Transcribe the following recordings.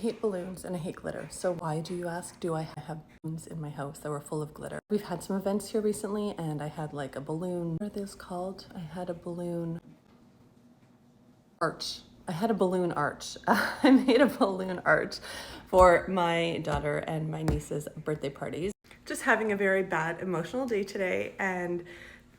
hate balloons and I hate glitter. So why, do you ask, do I have balloons in my house that were full of glitter? We've had some events here recently and I had like a balloon, what are those called? I had a balloon arch. I had a balloon arch. I made a balloon arch for my daughter and my niece's birthday parties. Just having a very bad emotional day today and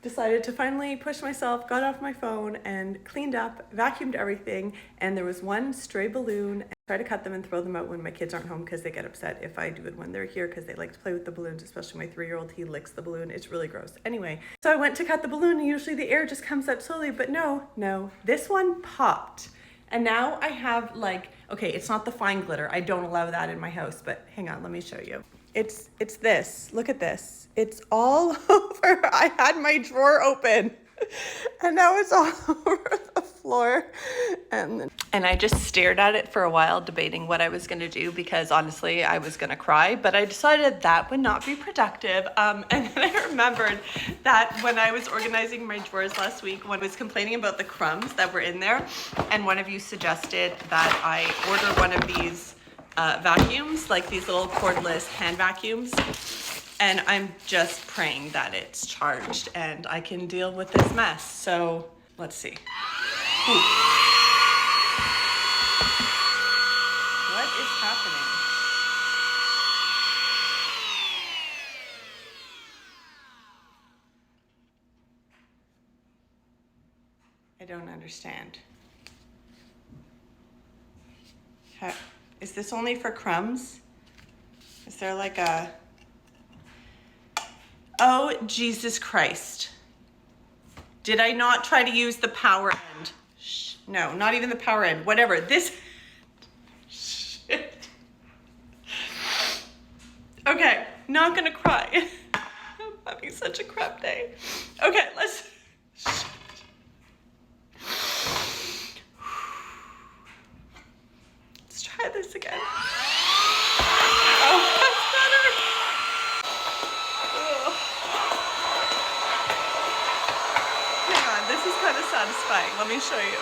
decided to finally push myself, got off my phone and cleaned up, vacuumed everything, and there was one stray balloon. I try to cut them and throw them out when my kids aren't home because they get upset if I do it when they're here because they like to play with the balloons, especially my 3-year-old. He licks the balloon. It's really gross. Anyway, so I went to cut the balloon and usually the air just comes out slowly, but no, this one popped. And now I have like, okay, it's not the fine glitter. I don't allow that in my house, but hang on, let me show you. It's this, look at this. It's all over. I had my drawer open and now it's all over the floor. And I just stared at it for a while, debating what I was gonna do because honestly, I was gonna cry, but I decided that would not be productive. And then I remembered that when I was organizing my drawers last week, when I was complaining about the crumbs that were in there, and one of you suggested that I order one of these vacuums, like these little cordless hand vacuums, and I'm just praying that it's charged and I can deal with this mess. So let's see. Ooh. What is happening? I don't understand. Is this only for crumbs? Is there like a... Oh, Jesus Christ. Did I not try to use the power end? Shh. No, not even the power end. Whatever. This... Shit. Okay, not gonna cry. I'm having such a crap day. Okay, let's... Let's try this again. Oh, that's better. Hang on, this is kind of satisfying. Let me show you.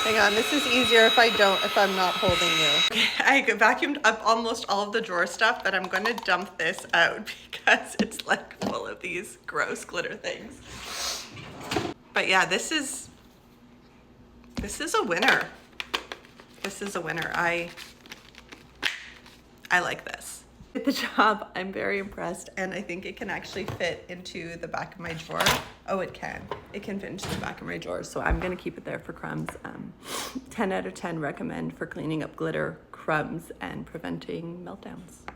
Hang on, this is easier if I'm not holding you. Okay, I vacuumed up almost all of the drawer stuff, but I'm gonna dump this out because it's like full of these gross glitter things. But yeah, this is a winner. This is a winner. I like this. Did the job. I'm very impressed, and I think it can actually fit into the back of my drawer. Oh, it can. It can fit into the back of my drawer, so I'm gonna keep it there for crumbs. 10 out of 10 recommend for cleaning up glitter, crumbs, and preventing meltdowns.